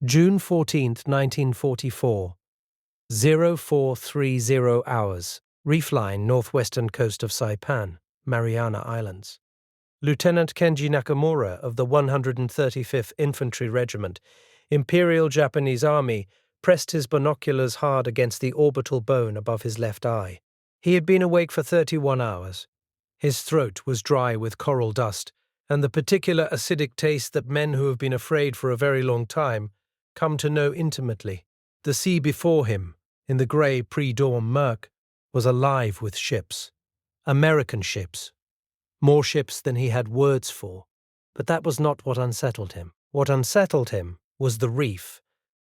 June 14, 1944. 0430 hours. Reef line, northwestern coast of Saipan, Mariana Islands. Lieutenant Kenji Nakamura of the 135th Infantry Regiment, Imperial Japanese Army, pressed his binoculars hard against the orbital bone above his left eye. He had been awake for 31 hours. His throat was dry with coral dust, and the particular acidic taste that men who have been afraid for a very long time come to know intimately. The sea before him, in the grey pre-dawn murk, was alive with ships. American ships. More ships than he had words for. But that was not what unsettled him. What unsettled him was the reef.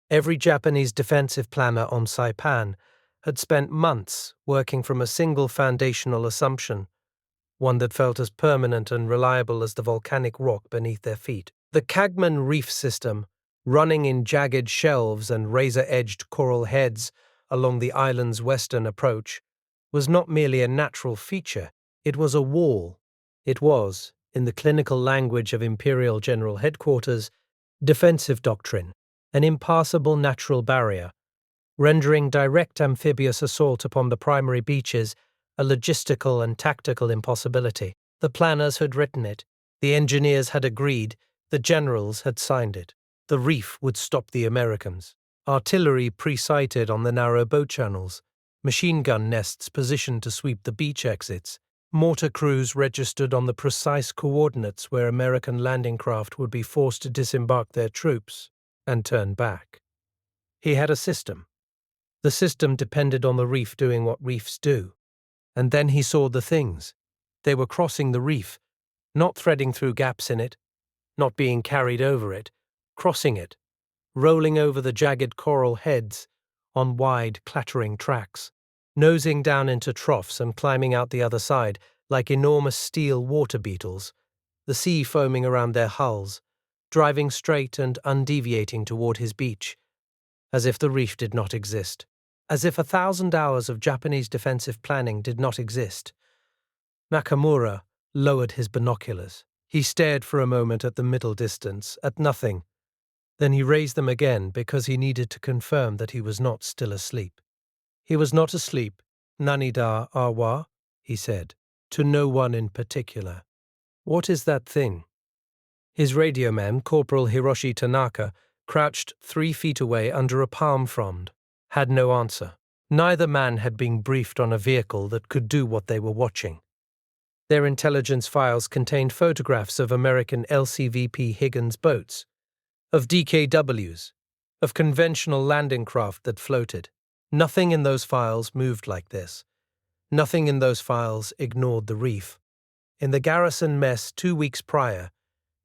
Every Japanese defensive planner on Saipan had spent months working from a single foundational assumption, one that felt as permanent and reliable as the volcanic rock beneath their feet. The Kagman Reef system, running in jagged shelves and razor-edged coral heads along the island's western approach, was not merely a natural feature, it was a wall. It was, in the clinical language of Imperial General Headquarters, defensive doctrine, an impassable natural barrier, rendering direct amphibious assault upon the primary beaches a logistical and tactical impossibility. The planners had written it, the engineers had agreed, the generals had signed it. The reef would stop the Americans. Artillery pre-sighted on the narrow boat channels, machine gun nests positioned to sweep the beach exits, mortar crews registered on the precise coordinates where American landing craft would be forced to disembark their troops and turn back. He had a system. The system depended on the reef doing what reefs do. And then he saw the things. They were crossing the reef, not threading through gaps in it, not being carried over it, crossing it, rolling over the jagged coral heads on wide, clattering tracks, nosing down into troughs and climbing out the other side like enormous steel water beetles, the sea foaming around their hulls, driving straight and undeviating toward his beach, as if the reef did not exist, as if 1,000 hours of Japanese defensive planning did not exist. Nakamura lowered his binoculars. He stared for a moment at the middle distance, at nothing. Then he raised them again because he needed to confirm that he was not still asleep. He was not asleep, Nanida Awa, he said, to no one in particular. What is that thing? His radioman, Corporal Hiroshi Tanaka, crouched 3 feet away under a palm frond, had no answer. Neither man had been briefed on a vehicle that could do what they were watching. Their intelligence files contained photographs of American LCVP Higgins boats, of DKWs, of conventional landing craft that floated. Nothing in those files moved like this. Nothing in those files ignored the reef. In the garrison mess 2 weeks prior,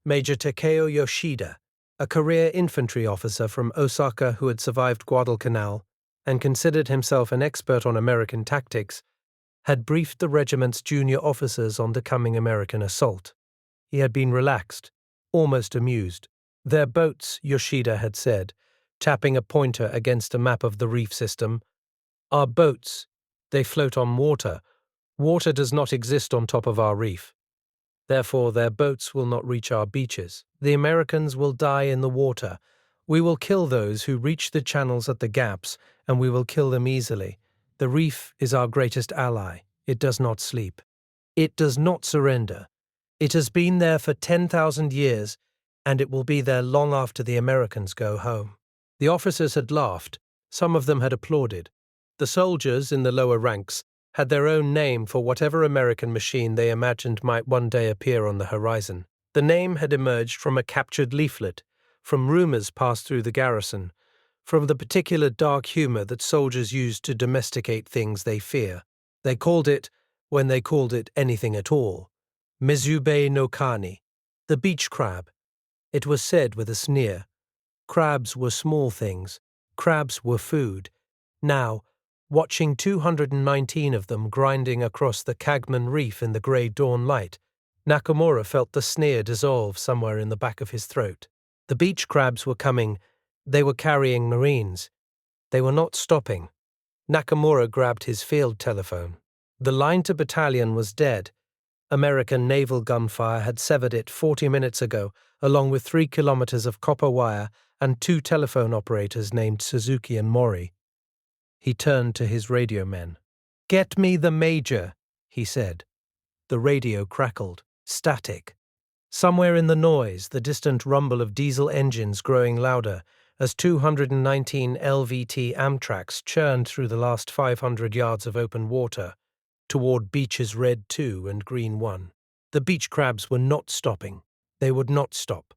Major Takeo Yoshida, a career infantry officer from Osaka who had survived Guadalcanal and considered himself an expert on American tactics, had briefed the regiment's junior officers on the coming American assault. He had been relaxed, almost amused. Their boats, Yoshida had said, tapping a pointer against a map of the reef system, are boats. They float on water. Water does not exist on top of our reef. Therefore, their boats will not reach our beaches. The Americans will die in the water. We will kill those who reach the channels at the gaps, and we will kill them easily. The reef is our greatest ally. It does not sleep. It does not surrender. It has been there for 10,000 years, and it will be there long after the Americans go home. The officers had laughed. Some of them had applauded. The soldiers in the lower ranks had their own name for whatever American machine they imagined might one day appear on the horizon. The name had emerged from a captured leaflet, from rumors passed through the garrison, from the particular dark humor that soldiers use to domesticate things they fear. They called it, when they called it anything at all, Mizube no Kani, the beach crab. It was said with a sneer. Crabs were small things. Crabs were food. Now, watching 219 of them grinding across the Kagman Reef in the grey dawn light, Nakamura felt the sneer dissolve somewhere in the back of his throat. The beach crabs were coming. They were carrying Marines. They were not stopping. Nakamura grabbed his field telephone. The line to battalion was dead. American naval gunfire had severed it 40 minutes ago, along with 3 kilometers of copper wire and 2 telephone operators named Suzuki and Mori. He turned to his radio men. "Get me the Major," he said. The radio crackled. Static. Somewhere in the noise, the distant rumble of diesel engines growing louder as 219 LVT Amtracs churned through the last 500 yards of open water toward beaches Red 2 and Green 1. The beach crabs were not stopping. They would not stop.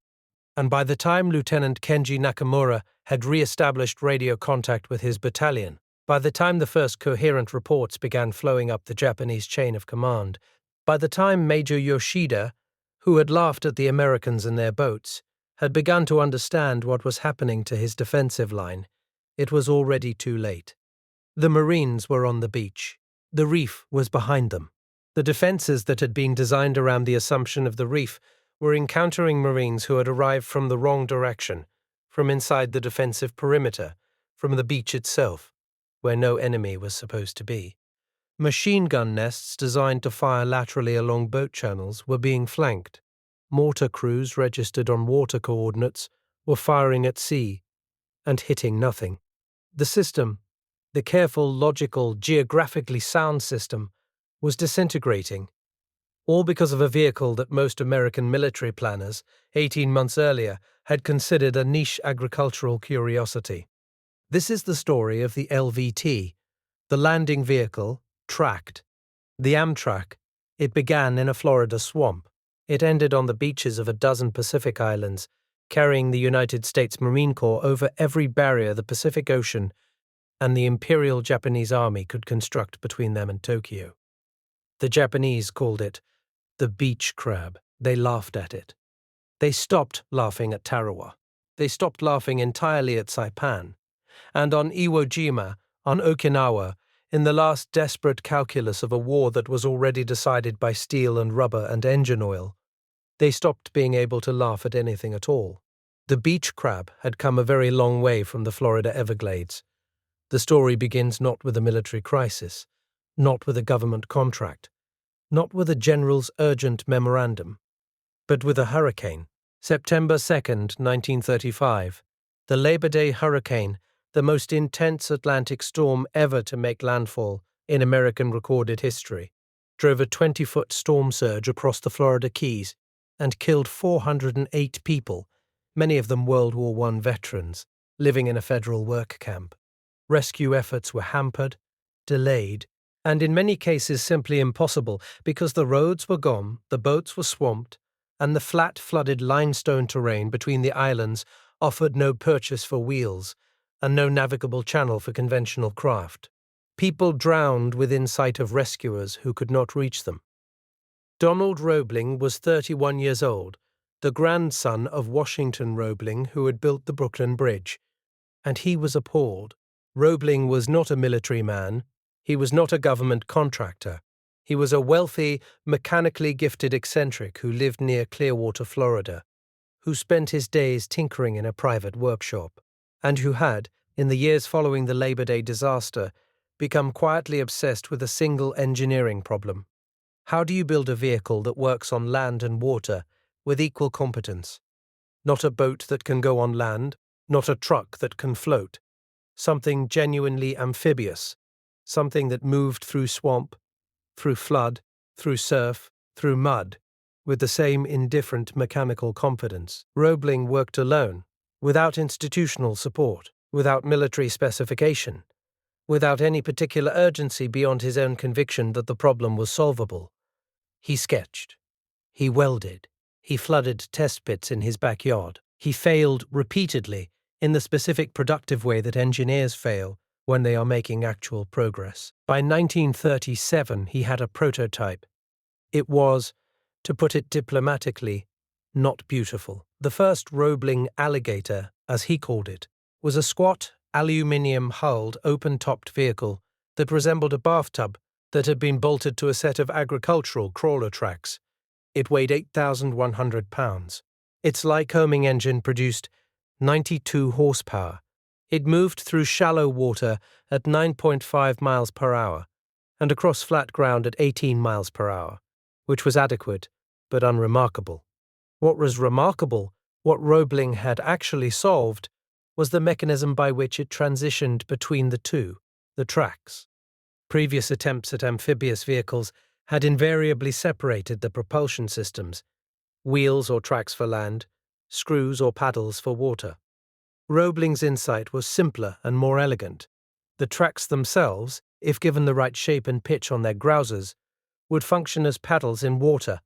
And by the time Lieutenant Kenji Nakamura had re-established radio contact with his battalion, by the time the first coherent reports began flowing up the Japanese chain of command, by the time Major Yoshida, who had laughed at the Americans and their boats, had begun to understand what was happening to his defensive line, it was already too late. The Marines were on the beach. The Reef was behind them. The defenses that had been designed around the assumption of the Reef were encountering Marines who had arrived from the wrong direction, from inside the defensive perimeter, from the beach itself, where no enemy was supposed to be. Machine gun nests designed to fire laterally along boat channels were being flanked. Mortar crews registered on water coordinates were firing at sea and hitting nothing. The system, the careful, logical, geographically sound system, was disintegrating, all because of a vehicle that most American military planners, 18 months earlier, had considered a niche agricultural curiosity. This is the story of the LVT, the landing vehicle, tracked. The Amtrac, it began in a Florida swamp. It ended on the beaches of a dozen Pacific islands, carrying the United States Marine Corps over every barrier the Pacific Ocean and the Imperial Japanese Army could construct between them and Tokyo. The Japanese called it the beach crab. They laughed at it. They stopped laughing at Tarawa. They stopped laughing entirely at Saipan. And on Iwo Jima, on Okinawa, in the last desperate calculus of a war that was already decided by steel and rubber and engine oil, they stopped being able to laugh at anything at all. The beach crab had come a very long way from the Florida Everglades. The story begins not with a military crisis, not with a government contract, not with a general's urgent memorandum, but with a hurricane. September 2nd, 1935, the Labor Day hurricane, the most intense Atlantic storm ever to make landfall in American recorded history, drove a 20-foot storm surge across the Florida Keys and killed 408 people, many of them World War I veterans, living in a federal work camp. Rescue efforts were hampered, delayed, and in many cases simply impossible because the roads were gone, the boats were swamped, and the flat, flooded limestone terrain between the islands offered no purchase for wheels and no navigable channel for conventional craft. People drowned within sight of rescuers who could not reach them. Donald Roebling was 31 years old, the grandson of Washington Roebling, who had built the Brooklyn Bridge, and he was appalled. Roebling was not a military man. He was not a government contractor. He was a wealthy, mechanically gifted eccentric who lived near Clearwater, Florida, who spent his days tinkering in a private workshop, and who had, in the years following the Labor Day disaster, become quietly obsessed with a single engineering problem. How do you build a vehicle that works on land and water with equal competence? Not a boat that can go on land, not a truck that can float. Something genuinely amphibious, something that moved through swamp, through flood, through surf, through mud, with the same indifferent mechanical confidence. Roebling worked alone, without institutional support, without military specification, without any particular urgency beyond his own conviction that the problem was solvable. He sketched. He welded. He flooded test pits in his backyard. He failed repeatedly in the specific productive way that engineers fail when they are making actual progress. By 1937, he had a prototype. It was, to put it diplomatically, not beautiful. The first Roebling alligator, as he called it, was a squat, aluminium-hulled, open-topped vehicle that resembled a bathtub that had been bolted to a set of agricultural crawler tracks. It weighed 8,100 pounds. Its Lycoming engine produced 92 horsepower. It moved through shallow water at 9.5 miles per hour and across flat ground at 18 miles per hour, which was adequate but unremarkable. What was remarkable, what Roebling had actually solved, was the mechanism by which it transitioned between the two, the tracks. Previous attempts at amphibious vehicles had invariably separated the propulsion systems, wheels or tracks for land, screws or paddles for water. Roebling's insight was simpler and more elegant. The tracks themselves, if given the right shape and pitch on their grousers, would function as paddles in water,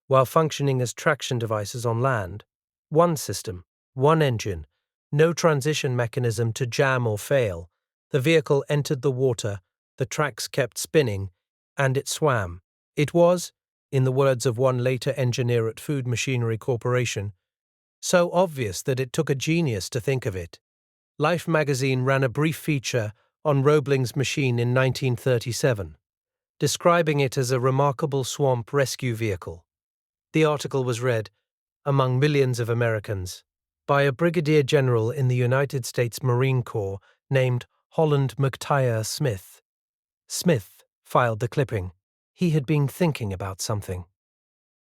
while functioning as traction devices on land. One system, one engine, no transition mechanism to jam or fail. The vehicle entered the water, the tracks kept spinning, and it swam. It was, in the words of one later engineer at Food Machinery Corporation, so obvious that it took a genius to think of it. Life magazine ran a brief feature on Roebling's machine in 1937, describing it as a remarkable swamp rescue vehicle. The article was read, among millions of Americans, by a brigadier general in the United States Marine Corps named Holland McTire Smith. Smith filed the clipping. He had been thinking about something.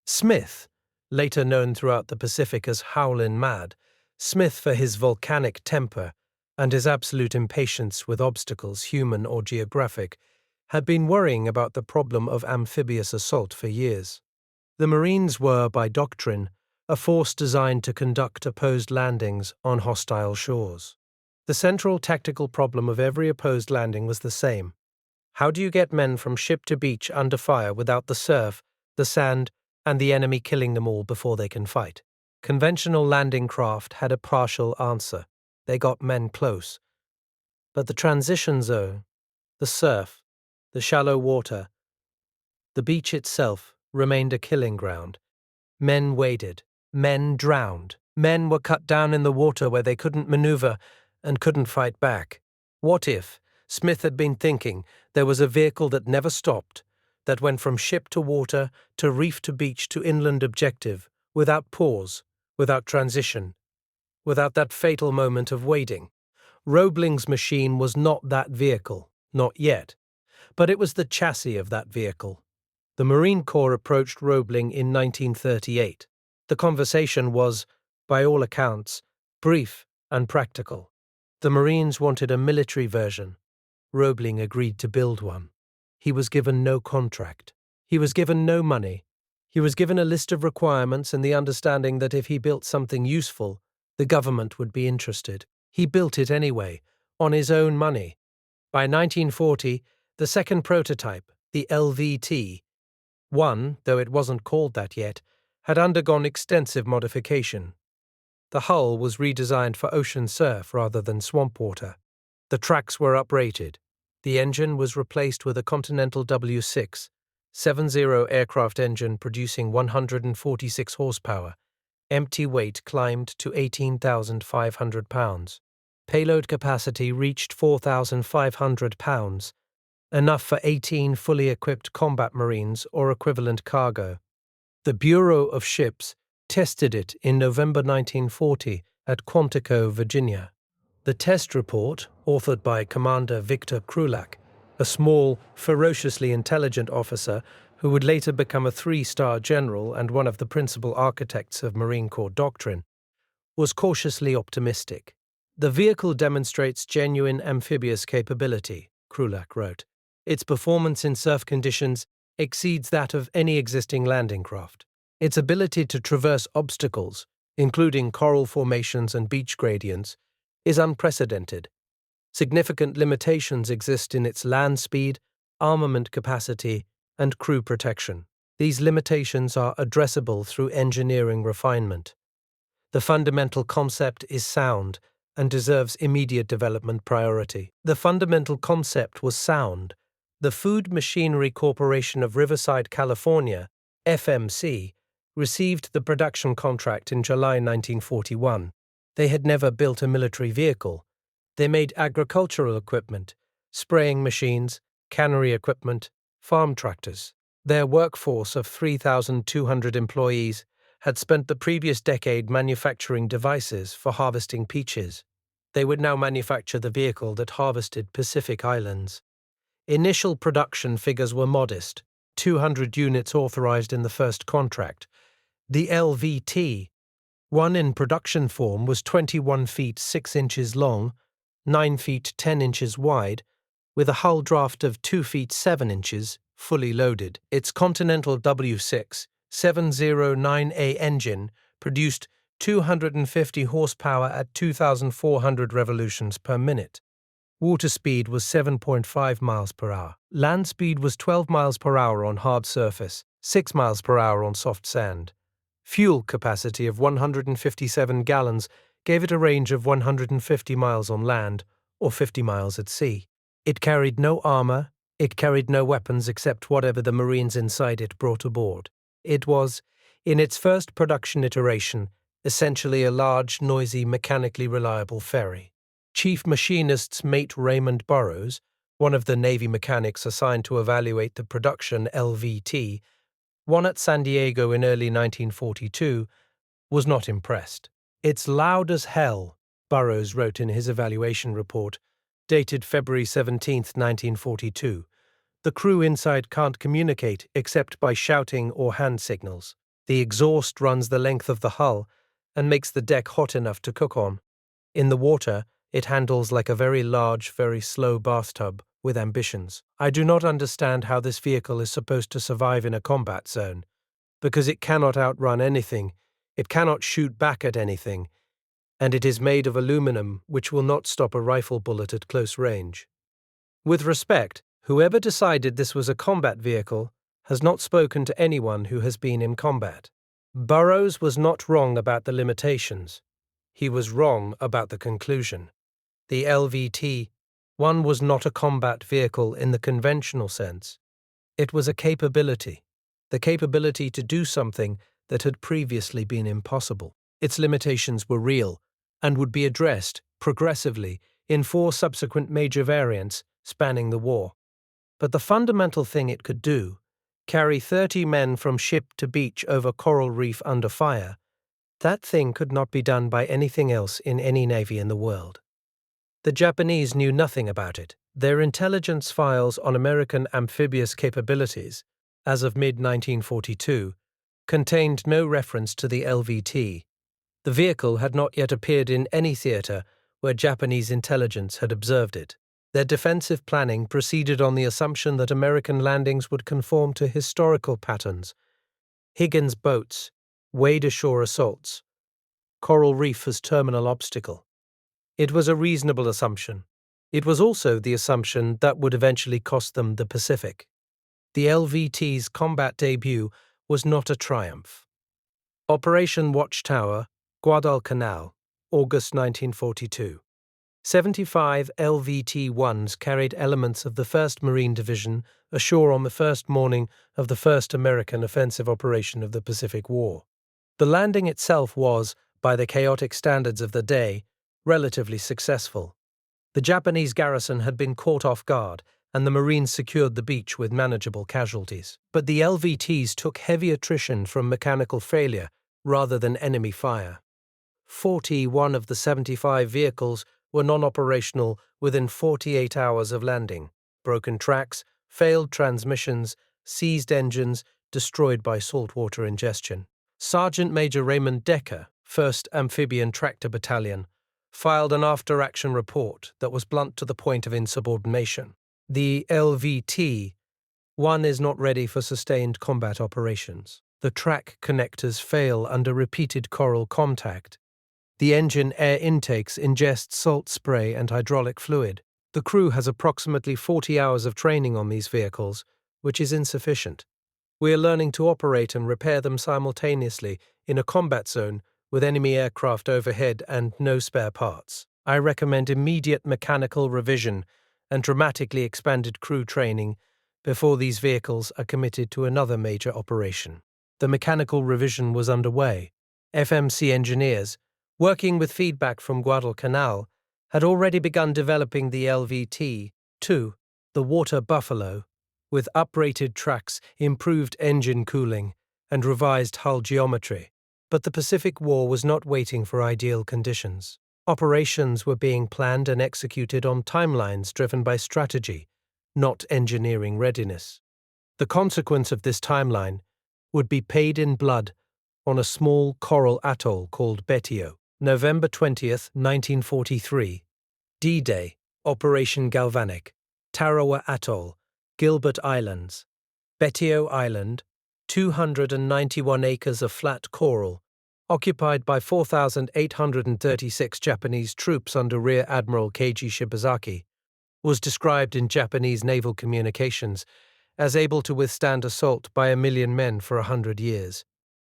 Smith, later known throughout the Pacific as Howlin' Mad, Smith for his volcanic temper and his absolute impatience with obstacles, human or geographic, had been worrying about the problem of amphibious assault for years. The Marines were, by doctrine, a force designed to conduct opposed landings on hostile shores. The central tactical problem of every opposed landing was the same. How do you get men from ship to beach under fire without the surf, the sand, and the enemy killing them all before they can fight? Conventional landing craft had a partial answer. They got men close. But the transition zone, the surf, the shallow water, the beach itself remained a killing ground. Men waded. Men drowned. Men were cut down in the water where they couldn't maneuver and couldn't fight back. What if, Smith had been thinking, there was a vehicle that never stopped, that went from ship to water, to reef to beach to inland objective, without pause, without transition, without that fatal moment of wading? Roebling's machine was not that vehicle, not yet, but it was the chassis of that vehicle. The Marine Corps approached Roebling in 1938. The conversation was, by all accounts, brief and practical. The Marines wanted a military version. Roebling agreed to build one. He was given no contract. He was given no money. He was given a list of requirements and the understanding that if he built something useful, the government would be interested. He built it anyway, on his own money. By 1940, the second prototype, the LVT, one, though it wasn't called that yet, had undergone extensive modification. The hull was redesigned for ocean surf rather than swamp water. The tracks were uprated. The engine was replaced with a Continental W6, 7.0 aircraft engine producing 146 horsepower. Empty weight climbed to 18,500 pounds. Payload capacity reached 4,500 pounds, enough for 18 fully equipped combat marines or equivalent cargo. The Bureau of Ships tested it in November 1940 at Quantico, Virginia. The test report, authored by Commander Victor Krulak, a small, ferociously intelligent officer who would later become a three-star general and one of the principal architects of Marine Corps doctrine, was cautiously optimistic. The vehicle demonstrates genuine amphibious capability, Krulak wrote. Its performance in surf conditions exceeds that of any existing landing craft. Its ability to traverse obstacles, including coral formations and beach gradients, is unprecedented. Significant limitations exist in its land speed, armament capacity, and crew protection. These limitations are addressable through engineering refinement. The fundamental concept is sound and deserves immediate development priority. The fundamental concept was sound. The Food Machinery Corporation of Riverside, California, FMC, received the production contract in July 1941. They had never built a military vehicle. They made agricultural equipment, spraying machines, cannery equipment, farm tractors. Their workforce of 3,200 employees had spent the previous decade manufacturing devices for harvesting peaches. They would now manufacture the vehicle that harvested Pacific Islands. Initial production figures were modest, 200 units authorized in the first contract. The LVT One in production form was 21 feet 6 inches long, 9 feet 10 inches wide, with a hull draft of 2 feet 7 inches, fully loaded. Its Continental W6 709A engine produced 250 horsepower at 2,400 revolutions per minute. Water speed was 7.5 miles per hour. Land speed was 12 miles per hour on hard surface, 6 miles per hour on soft sand. Fuel capacity of 157 gallons gave it a range of 150 miles on land or 50 miles at sea. It carried no armor, it carried no weapons except whatever the Marines inside it brought aboard. It was, in its first production iteration, essentially a large, noisy, mechanically reliable ferry. Chief Machinist's mate Raymond Burrows, one of the Navy mechanics assigned to evaluate the production LVT, one at San Diego in early 1942, was not impressed. "It's loud as hell," Burrows wrote in his evaluation report, dated February 17, 1942. "The crew inside can't communicate except by shouting or hand signals. The exhaust runs the length of the hull and makes the deck hot enough to cook on. In the water, it handles like a very large, very slow bathtub with ambitions. I do not understand how this vehicle is supposed to survive in a combat zone, because it cannot outrun anything, it cannot shoot back at anything, and it is made of aluminum which will not stop a rifle bullet at close range. With respect, whoever decided this was a combat vehicle has not spoken to anyone who has been in combat." Burrows was not wrong about the limitations. He was wrong about the conclusion. The LVT-1 was not a combat vehicle in the conventional sense. It was a capability, the capability to do something that had previously been impossible. Its limitations were real and would be addressed progressively in 4 subsequent major variants spanning the war. But the fundamental thing it could do, carry 30 men from ship to beach over coral reef under fire, that thing could not be done by anything else in any navy in the world. The Japanese knew nothing about it. Their intelligence files on American amphibious capabilities, as of mid-1942, contained no reference to the LVT. The vehicle had not yet appeared in any theater where Japanese intelligence had observed it. Their defensive planning proceeded on the assumption that American landings would conform to historical patterns. Higgins boats, wade ashore assaults, coral reef as terminal obstacle. It was a reasonable assumption. It was also the assumption that would eventually cost them the Pacific. The LVT's combat debut was not a triumph. Operation Watchtower, Guadalcanal, August 1942. 75 LVT-1s carried elements of the 1st Marine Division ashore on the first morning of the first American offensive operation of the Pacific War. The landing itself was, by the chaotic standards of the day, relatively successful. The Japanese garrison had been caught off guard, and the Marines secured the beach with manageable casualties. But the LVTs took heavy attrition from mechanical failure rather than enemy fire. 41 of the 75 vehicles were non-operational within 48 hours of landing. Broken tracks, failed transmissions, seized engines, destroyed by saltwater ingestion. Sergeant Major Raymond Decker, 1st Amphibian Tractor Battalion, filed an after-action report that was blunt to the point of insubordination. The LVT-1 is not ready for sustained combat operations. The track connectors fail under repeated coral contact. The engine air intakes ingest salt spray and hydraulic fluid. The crew has approximately 40 hours of training on these vehicles, which is insufficient. We are learning to operate and repair them simultaneously in a combat zone with enemy aircraft overhead and no spare parts. I recommend immediate mechanical revision and dramatically expanded crew training before these vehicles are committed to another major operation. The mechanical revision was underway. FMC engineers, working with feedback from Guadalcanal, had already begun developing the LVT-2, the Water Buffalo, with uprated tracks, improved engine cooling, and revised hull geometry. But the Pacific War was not waiting for ideal conditions. Operations were being planned and executed on timelines driven by strategy, not engineering readiness. The consequence of this timeline would be paid in blood on a small coral atoll called Betio. November 20th, 1943. D-Day, Operation Galvanic, Tarawa Atoll, Gilbert Islands. Betio Island, 291 acres of flat coral, occupied by 4,836 Japanese troops under Rear Admiral Keiji Shibazaki, was described in Japanese naval communications as able to withstand assault by 1,000,000 men for 100 years.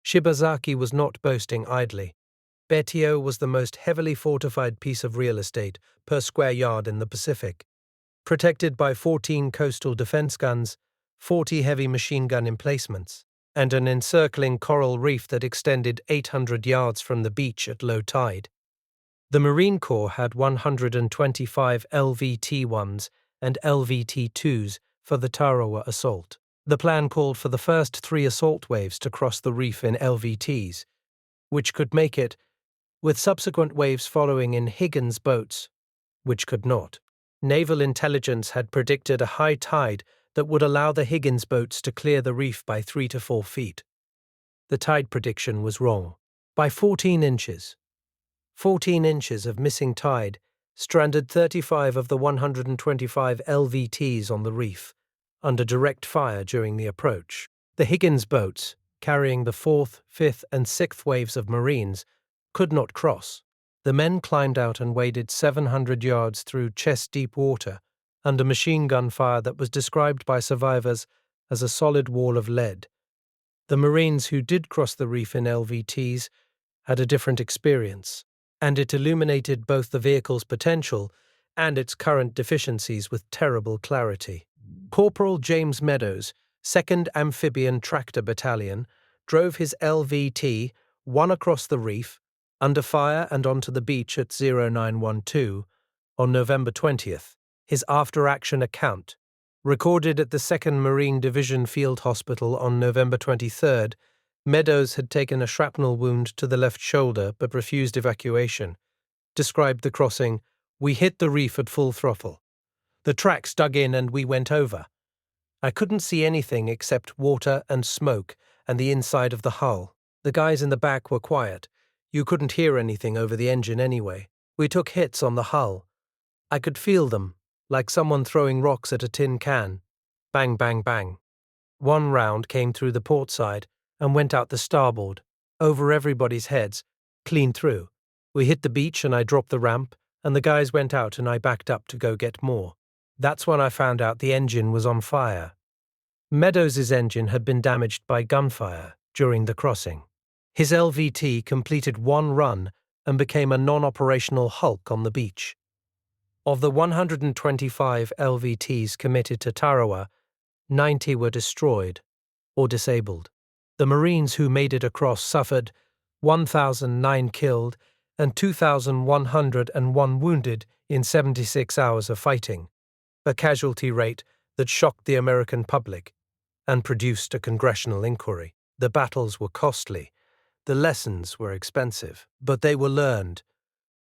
Shibazaki was not boasting idly. Betio was the most heavily fortified piece of real estate per square yard in the Pacific, protected by 14 coastal defense guns, 40 heavy machine gun emplacements, and an encircling coral reef that extended 800 yards from the beach at low tide. The Marine Corps had 125 LVT-1s and LVT-2s for the Tarawa assault. The plan called for the first 3 assault waves to cross the reef in LVTs, which could make it, with subsequent waves following in Higgins boats, which could not. Naval intelligence had predicted a high tide that would allow the Higgins boats to clear the reef by 3 to 4 feet. The tide prediction was wrong. By 14 inches. 14 inches of missing tide stranded 35 of the 125 LVTs on the reef, under direct fire during the approach. The Higgins boats, carrying the 4th, 5th, and 6th waves of Marines, could not cross. The men climbed out and waded 700 yards through chest-deep water under machine gun fire that was described by survivors as a solid wall of lead. The Marines who did cross the reef in LVTs had a different experience, and it illuminated both the vehicle's potential and its current deficiencies with terrible clarity. Corporal James Meadows, 2nd Amphibian Tractor Battalion, drove his LVT, one across the reef, under fire and onto the beach at 0912 on November 20th. His after-action account, recorded at the 2nd Marine Division Field Hospital on November 23rd, Meadows had taken a shrapnel wound to the left shoulder but refused evacuation, described the crossing, "We hit the reef at full throttle. The tracks dug in and we went over. I couldn't see anything except water and smoke and the inside of the hull. The guys in the back were quiet. You couldn't hear anything over the engine anyway. We took hits on the hull. I could feel them, like someone throwing rocks at a tin can. Bang, bang, bang. One round came through the port side and went out the starboard, over everybody's heads, clean through. We hit the beach and I dropped the ramp, and the guys went out and I backed up to go get more. That's when I found out the engine was on fire." Meadows' engine had been damaged by gunfire during the crossing. His LVT completed one run and became a non-operational hulk on the beach. Of the 125 LVTs committed to Tarawa, 90 were destroyed or disabled. The Marines who made it across suffered 1,009 killed and 2,101 wounded in 76 hours of fighting, a casualty rate that shocked the American public and produced a congressional inquiry. The battles were costly. The lessons were expensive, but they were learned.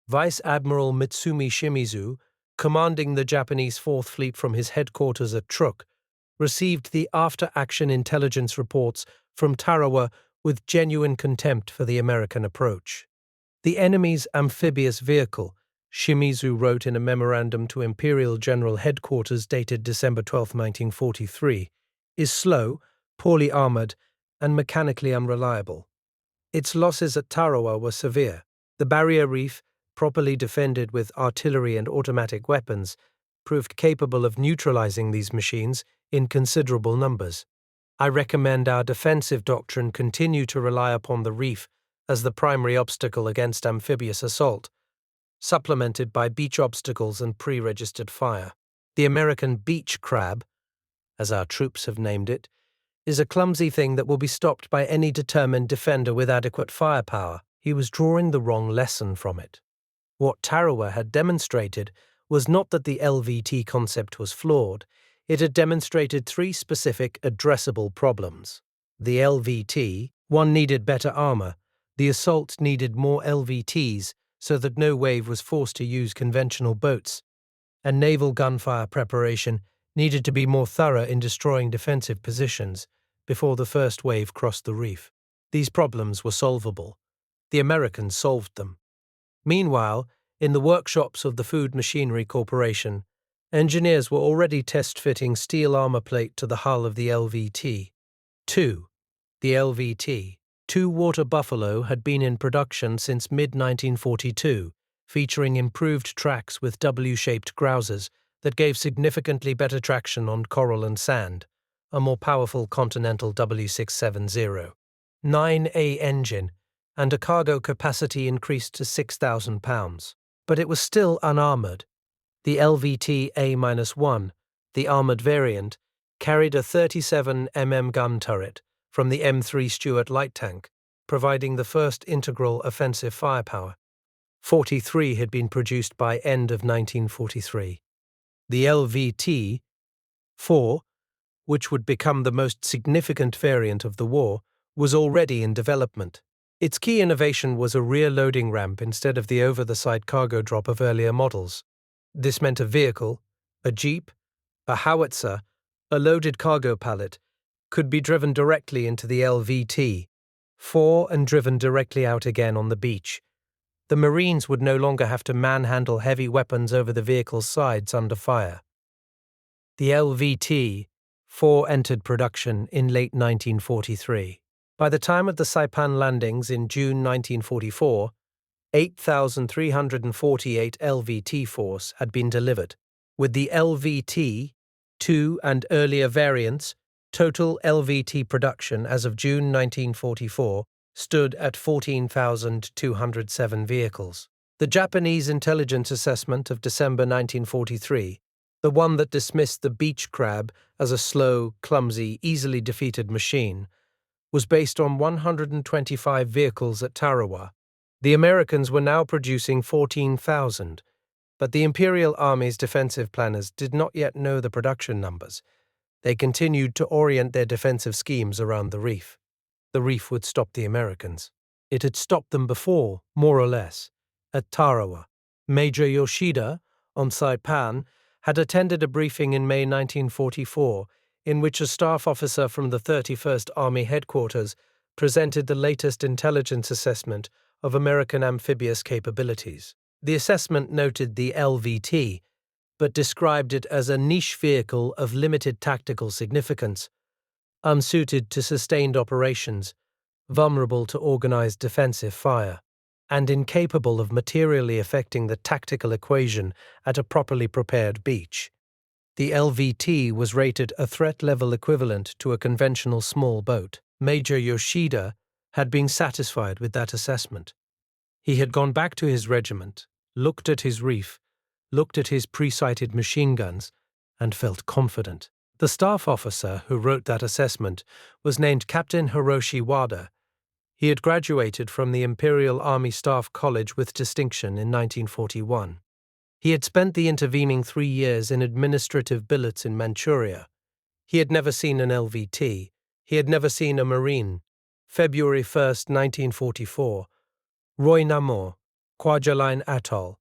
Vice Admiral Mitsumi Shimizu, commanding the Japanese Fourth Fleet from his headquarters at Truk, received the after-action intelligence reports from Tarawa with genuine contempt for the American approach. The enemy's amphibious vehicle, Shimizu wrote in a memorandum to Imperial General Headquarters dated December 12, 1943, is slow, poorly armored, and mechanically unreliable. Its losses at Tarawa were severe. The barrier reef, properly defended with artillery and automatic weapons, proved capable of neutralizing these machines in considerable numbers. I recommend our defensive doctrine continue to rely upon the reef as the primary obstacle against amphibious assault, supplemented by beach obstacles and pre-registered fire. The American beach crab, as our troops have named it, is a clumsy thing that will be stopped by any determined defender with adequate firepower. He was drawing the wrong lesson from it. What Tarawa had demonstrated was not that the LVT concept was flawed. It had demonstrated 3 specific addressable problems. The LVT, one needed better armor. The assault needed more LVTs so that no wave was forced to use conventional boats. And naval gunfire preparation needed to be more thorough in destroying defensive positions before the first wave crossed the reef. These problems were solvable. The Americans solved them. Meanwhile, in the workshops of the Food Machinery Corporation, engineers were already test-fitting steel armor plate to the hull of the LVT-2. The LVT-2 Water Buffalo had been in production since mid-1942, featuring improved tracks with W-shaped grousers that gave significantly better traction on coral and sand, a more powerful Continental W670 9A engine, and a cargo capacity increased to 6,000 pounds. But it was still unarmored. The LVT A-1, the armored variant, carried a 37 mm gun turret from the M3 Stuart light tank, providing the first integral offensive firepower. 43 had been produced by end of 1943. The LVT-4, which would become the most significant variant of the war, was already in development. Its key innovation was a rear loading ramp instead of the over-the-side cargo drop of earlier models. This meant a vehicle, a jeep, a howitzer, a loaded cargo pallet, could be driven directly into the LVT-4 and driven directly out again on the beach. The Marines would no longer have to manhandle heavy weapons over the vehicle's sides under fire. The LVT-4 entered production in late 1943. By the time of the Saipan landings in June 1944, 8,348 LVT force had been delivered. With the LVT-2 and earlier variants, total LVT production as of June 1944 stood at 14,207 vehicles. The Japanese intelligence assessment of December 1943, the one that dismissed the beach crab as a slow, clumsy, easily defeated machine, was based on 125 vehicles at Tarawa. The Americans were now producing 14,000, but the Imperial Army's defensive planners did not yet know the production numbers. They continued to orient their defensive schemes around the Reef. The Reef would stop the Americans. It had stopped them before, more or less, at Tarawa. Major Yoshida, on Saipan, had attended a briefing in May 1944 in which a staff officer from the 31st Army Headquarters presented the latest intelligence assessment of American amphibious capabilities. The assessment noted the LVT, but described it as a niche vehicle of limited tactical significance, unsuited to sustained operations, vulnerable to organized defensive fire, and incapable of materially affecting the tactical equation at a properly prepared beach. The LVT was rated a threat level equivalent to a conventional small boat. Major Yoshida had been satisfied with that assessment. He had gone back to his regiment, looked at his reef, looked at his pre-sighted machine guns, and felt confident. The staff officer who wrote that assessment was named Captain Hiroshi Wada. He had graduated from the Imperial Army Staff College with distinction in 1941. He had spent the intervening 3 years in administrative billets in Manchuria. He had never seen an LVT. He had never seen a Marine. February 1, 1944. Roi-Namur, Kwajalein Atoll,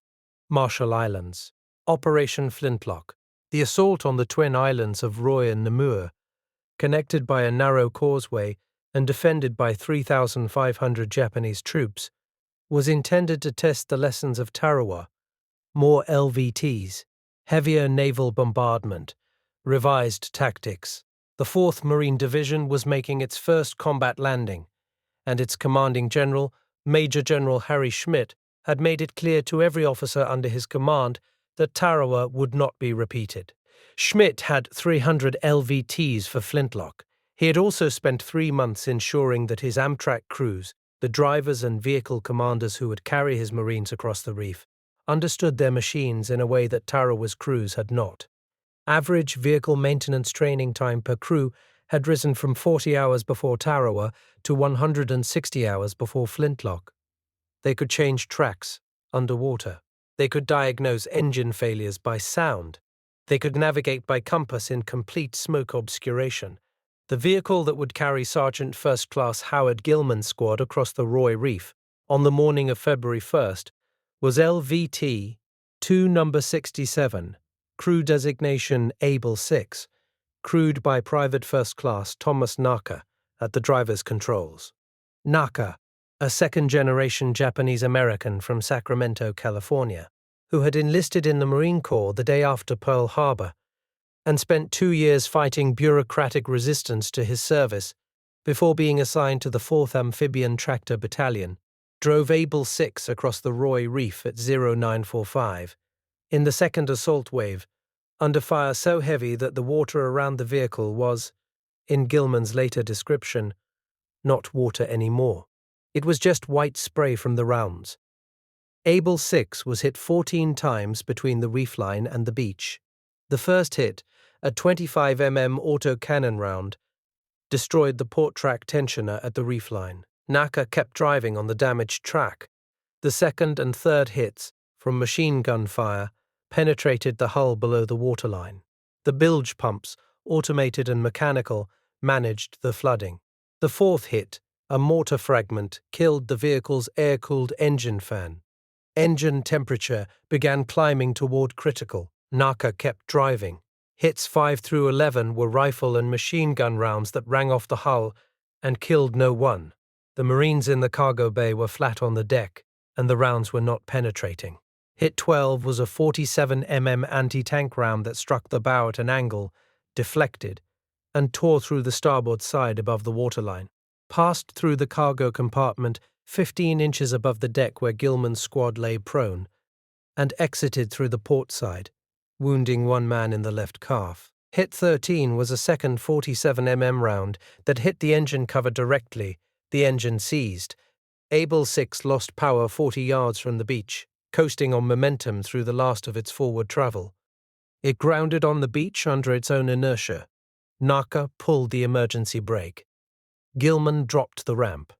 Marshall Islands. Operation Flintlock. The assault on the twin islands of Roi-Namur, connected by a narrow causeway and defended by 3,500 Japanese troops, was intended to test the lessons of Tarawa. More LVTs, heavier naval bombardment, revised tactics. The 4th Marine Division was making its first combat landing, and its commanding general, Major General Harry Schmidt, had made it clear to every officer under his command that Tarawa would not be repeated. Schmidt had 300 LVTs for Flintlock. He had also spent 3 months ensuring that his Amtrac crews, the drivers and vehicle commanders who would carry his Marines across the Reef, understood their machines in a way that Tarawa's crews had not. Average vehicle maintenance training time per crew had risen from 40 hours before Tarawa to 160 hours before Flintlock. They could change tracks underwater. They could diagnose engine failures by sound. They could navigate by compass in complete smoke obscuration. The vehicle that would carry Sergeant First Class Howard Gilman's squad across the Roy Reef on the morning of February 1st was LVT 2 number 67, crew designation Able 6, crewed by Private First Class Thomas Naka at the driver's controls. Naka, a second-generation Japanese-American from Sacramento, California, who had enlisted in the Marine Corps the day after Pearl Harbor and spent 2 years fighting bureaucratic resistance to his service before being assigned to the 4th Amphibian Tractor Battalion, drove Able 6 across the Reef at 0945 in the second assault wave, under fire so heavy that the water around the vehicle was, in Gilman's later description, not water anymore. It was just white spray from the rounds. Able 6 was hit 14 times between the reef line and the beach. The first hit, a 25 autocannon round, destroyed the port track tensioner at the reef line. Naka kept driving on the damaged track. The second and third hits, from machine gun fire, penetrated the hull below the waterline. The bilge pumps, automated and mechanical, managed the flooding. The fourth hit, a mortar fragment, killed the vehicle's air-cooled engine fan. Engine temperature began climbing toward critical. Naka kept driving. Hits 5 through 11 were rifle and machine gun rounds that rang off the hull and killed no one. The Marines in the cargo bay were flat on the deck, and the rounds were not penetrating. Hit 12 was a 47 anti-tank round that struck the bow at an angle, deflected, and tore through the starboard side above the waterline, passed through the cargo compartment 15 inches above the deck where Gilman's squad lay prone, and exited through the port side, wounding one man in the left calf. Hit 13 was a second 47 round that hit the engine cover directly. The engine seized. Able 6 lost power 40 yards from the beach, coasting on momentum through the last of its forward travel. It grounded on the beach under its own inertia. Naka pulled the emergency brake. Gilman dropped the ramp.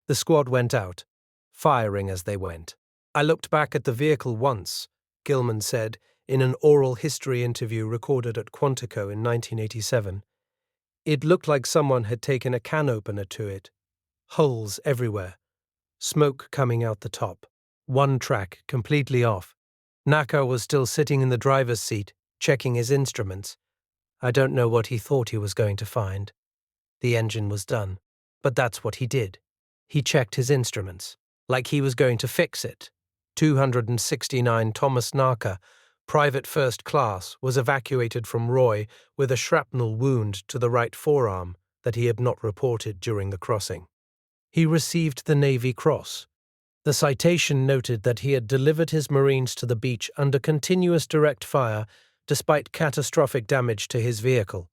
The squad went out, firing as they went. "I looked back at the vehicle once," Gilman said in an oral history interview recorded at Quantico in 1987. "It looked like someone had taken a can opener to it. Holes everywhere. Smoke coming out the top. One track completely off. Naka was still sitting in the driver's seat, checking his instruments. I don't know what he thought he was going to find. The engine was done. But that's what he did. He checked his instruments, like he was going to fix it." 269 Thomas Naka, Private First Class, was evacuated from Roy with a shrapnel wound to the right forearm that he had not reported during the crossing. He received the Navy Cross. The citation noted that he had delivered his Marines to the beach under continuous direct fire despite catastrophic damage to his vehicle,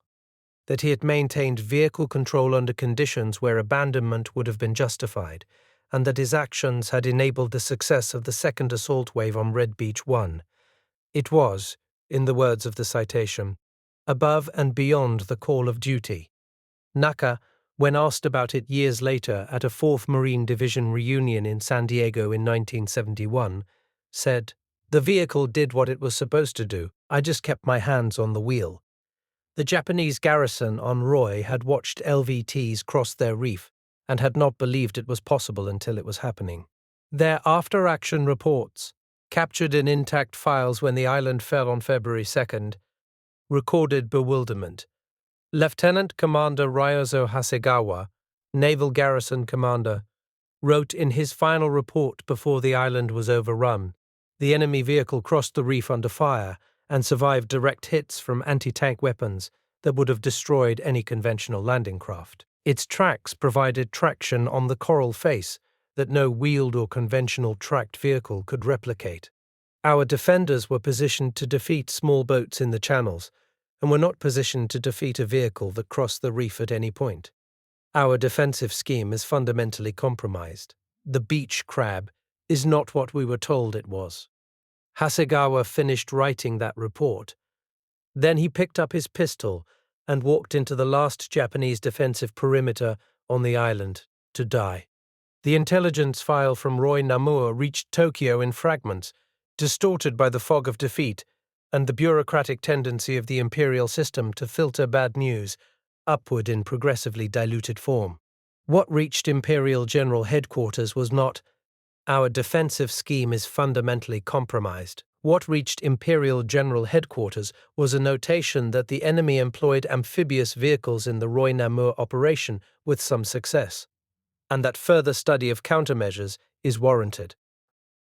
that he had maintained vehicle control under conditions where abandonment would have been justified, and that his actions had enabled the success of the second assault wave on Red Beach 1. It was, in the words of the citation, above and beyond the call of duty. Naka, when asked about it years later at a 4th Marine Division reunion in San Diego in 1971, said, "The vehicle did what it was supposed to do. I just kept my hands on the wheel." The Japanese garrison on Roy had watched LVTs cross their reef and had not believed it was possible until it was happening. Their after-action reports, captured in intact files when the island fell on February 2nd, recorded bewilderment. Lieutenant Commander Ryozo Hasegawa, Naval Garrison Commander, wrote in his final report before the island was overrun, "The enemy vehicle crossed the reef under fire and survived direct hits from anti-tank weapons that would have destroyed any conventional landing craft. Its tracks provided traction on the coral face that no wheeled or conventional tracked vehicle could replicate. Our defenders were positioned to defeat small boats in the channels, and were not positioned to defeat a vehicle that crossed the reef at any point. Our defensive scheme is fundamentally compromised. The beach crab is not what we were told it was." Hasegawa finished writing that report. Then he picked up his pistol and walked into the last Japanese defensive perimeter on the island to die. The intelligence file from Roi-Namur reached Tokyo in fragments, distorted by the fog of defeat and the bureaucratic tendency of the imperial system to filter bad news upward in progressively diluted form. What reached Imperial General Headquarters was not, "Our defensive scheme is fundamentally compromised." What reached Imperial General Headquarters was a notation that the enemy employed amphibious vehicles in the Roi-Namur operation with some success. and that further study of countermeasures is warranted.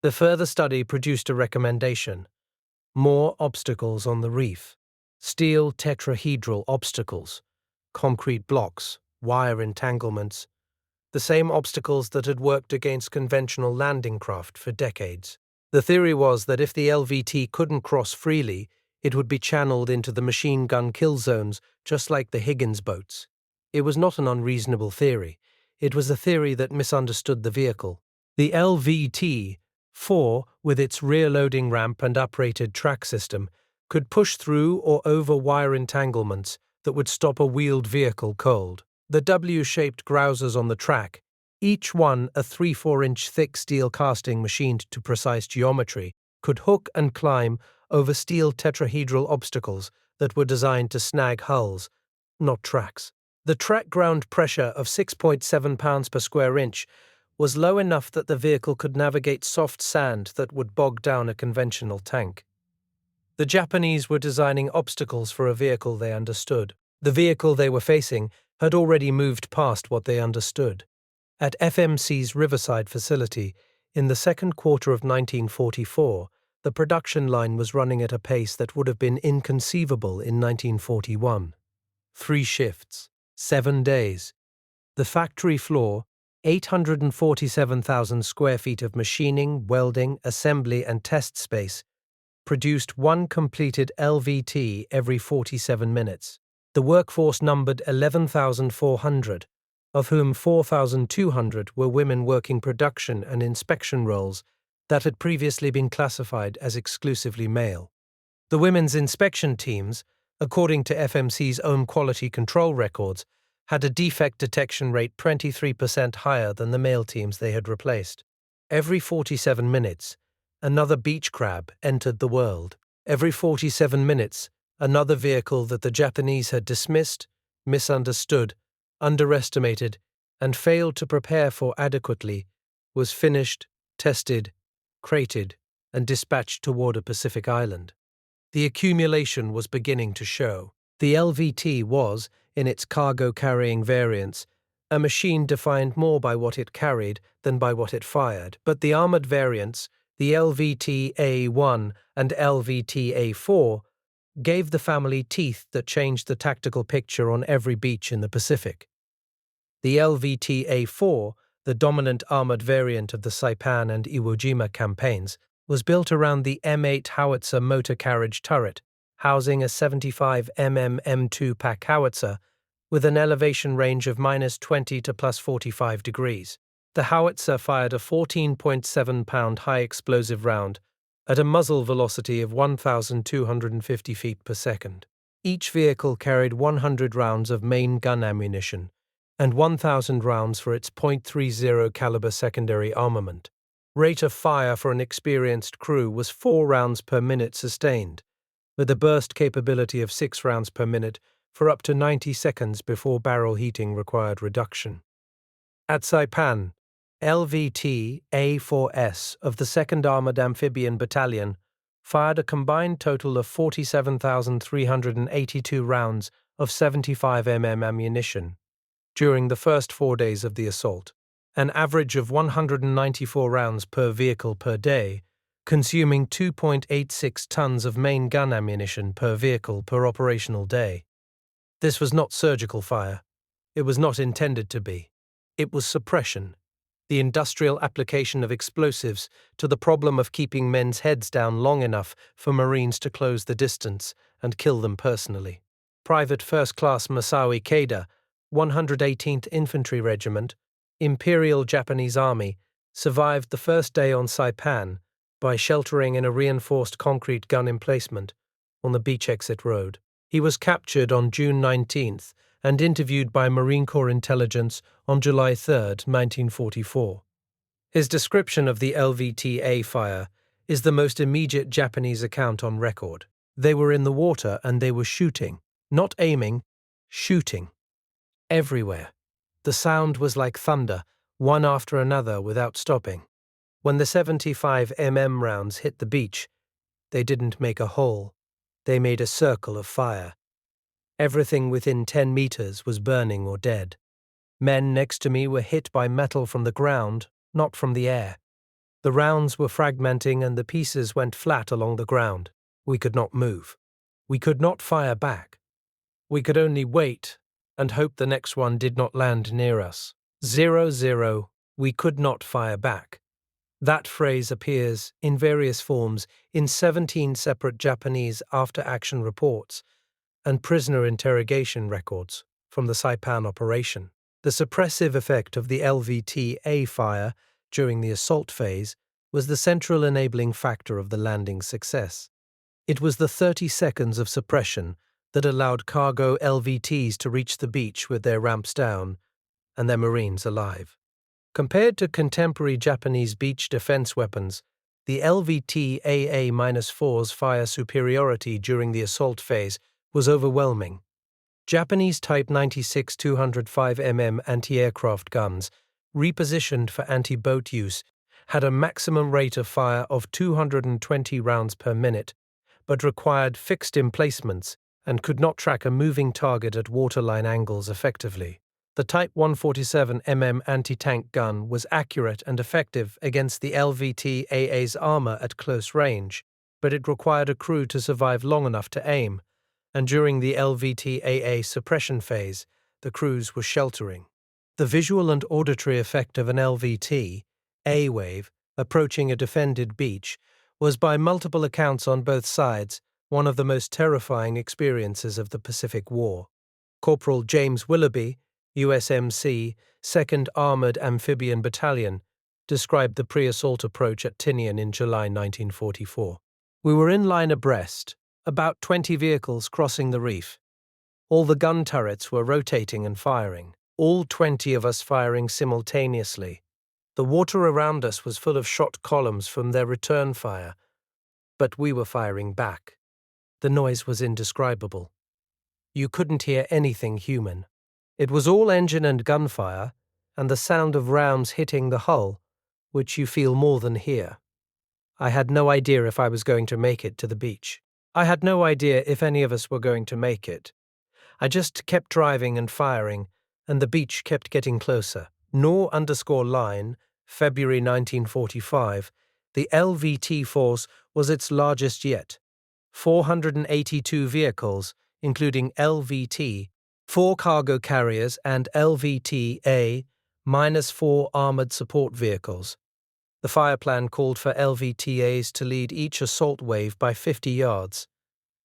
The further study produced a recommendation: more obstacles on the reef, steel tetrahedral obstacles, concrete blocks, wire entanglements, the same obstacles that had worked against conventional landing craft for decades. The theory was that if the LVT couldn't cross freely, it would be channeled into the machine gun kill zones just like the Higgins boats. It was not an unreasonable theory. It was a theory that misunderstood the vehicle. The LVT-4, with its rear-loading ramp and uprated track system, could push through or over wire entanglements that would stop a wheeled vehicle cold. The W-shaped grousers on the track, each one a 3-4-inch thick steel casting machined to precise geometry, could hook and climb over steel tetrahedral obstacles that were designed to snag hulls, not tracks. The track ground pressure of 6.7 pounds per square inch was low enough that the vehicle could navigate soft sand that would bog down a conventional tank. The Japanese were designing obstacles for a vehicle they understood. The vehicle they were facing had already moved past what they understood. At FMC's Riverside facility, in the second quarter of 1944, the production line was running at a pace that would have been inconceivable in 1941. 3 shifts, 7 days. The factory floor, 847,000 square feet of machining, welding, assembly, and test space, produced one completed LVT every 47 minutes. The workforce numbered 11,400, of whom 4,200 were women working production and inspection roles that had previously been classified as exclusively male. The women's inspection teams, according to FMC's own quality control records, had a defect detection rate 23% higher than the male teams they had replaced. Every 47 minutes, another beach crab entered the world. Every 47 minutes, another vehicle that the Japanese had dismissed, misunderstood, underestimated, and failed to prepare for adequately was finished, tested, crated, and dispatched toward a Pacific island. The accumulation was beginning to show. The LVT was, in its cargo-carrying variants, a machine defined more by what it carried than by what it fired, but the armored variants, the LVT A1 and LVT A4, gave the family teeth that changed the tactical picture on every beach in the Pacific. The LVT A4, the dominant armored variant of the Saipan and Iwo Jima campaigns, was built around the M8 howitzer motor carriage turret, housing a 75 mm M2 pack howitzer with an elevation range of -20 to +45 degrees. The howitzer fired a 14.7-pound high-explosive round at a muzzle velocity of 1,250 feet per second. Each vehicle carried 100 rounds of main gun ammunition and 1,000 rounds for its .30 caliber secondary armament. Rate of fire for an experienced crew was 4 rounds per minute sustained, with a burst capability of 6 rounds per minute for up to 90 seconds before barrel heating required reduction. At Saipan, LVT A4S of the 2nd Armored Amphibian Battalion fired a combined total of 47,382 rounds of 75 mm ammunition during the first 4 days of the assault, an average of 194 rounds per vehicle per day, consuming 2.86 tons of main gun ammunition per vehicle per operational day. This was not surgical fire. It was not intended to be. It was suppression, the industrial application of explosives to the problem of keeping men's heads down long enough for Marines to close the distance and kill them personally. Private First Class Masawi Keida, 118th Infantry Regiment, Imperial Japanese Army, survived the first day on Saipan by sheltering in a reinforced concrete gun emplacement on the beach exit road. He was captured on June 19th and interviewed by Marine Corps Intelligence on July 3, 1944. His description of the LVT-A fire is the most immediate Japanese account on record. They were in the water and they were shooting, not aiming, shooting. Everywhere. The sound was like thunder, one after another without stopping. When the 75 mm rounds hit the beach, they didn't make a hole. They made a circle of fire. Everything within 10 meters was burning or dead. Men next to me were hit by metal from the ground, not from the air. The rounds were fragmenting and the pieces went flat along the ground. We could not move. We could not fire back. We could only wait and hope the next one did not land near us. 0-0, we could not fire back. That phrase appears in various forms in 17 separate Japanese after-action reports and prisoner interrogation records from the Saipan operation. The suppressive effect of the LVT-A fire during the assault phase was the central enabling factor of the landing's success. It was the 30 seconds of suppression that allowed cargo LVTs to reach the beach with their ramps down and their Marines alive. Compared to contemporary Japanese beach defense weapons, the LVT AA-4's fire superiority during the assault phase was overwhelming. Japanese Type 96 205mm anti-aircraft guns, repositioned for anti-boat use, had a maximum rate of fire of 220 rounds per minute, but required fixed emplacements and could not track a moving target at waterline angles effectively. The Type 147mm anti-tank gun was accurate and effective against the LVT-AA's armor at close range, but it required a crew to survive long enough to aim, and during the LVT-AA suppression phase, the crews were sheltering. The visual and auditory effect of an LVT-A wave approaching a defended beach was by multiple accounts on both sides one of the most terrifying experiences of the Pacific War. Corporal James Willoughby, USMC, 2nd Armored Amphibian Battalion, described the pre-assault approach at Tinian in July 1944. We were in line abreast, about 20 vehicles crossing the reef. All the gun turrets were rotating and firing, all 20 of us firing simultaneously. The water around us was full of shot columns from their return fire, but we were firing back. The noise was indescribable. You couldn't hear anything human. It was all engine and gunfire, and the sound of rounds hitting the hull, which you feel more than hear. I had no idea if I was going to make it to the beach. I had no idea if any of us were going to make it. I just kept driving and firing, and the beach kept getting closer. Nor_line, February 1945, the LVT force was its largest yet. 482 vehicles, including LVT, 4 cargo carriers and LVT-A-4 armored support vehicles. The fire plan called for LVTAs to lead each assault wave by 50 yards,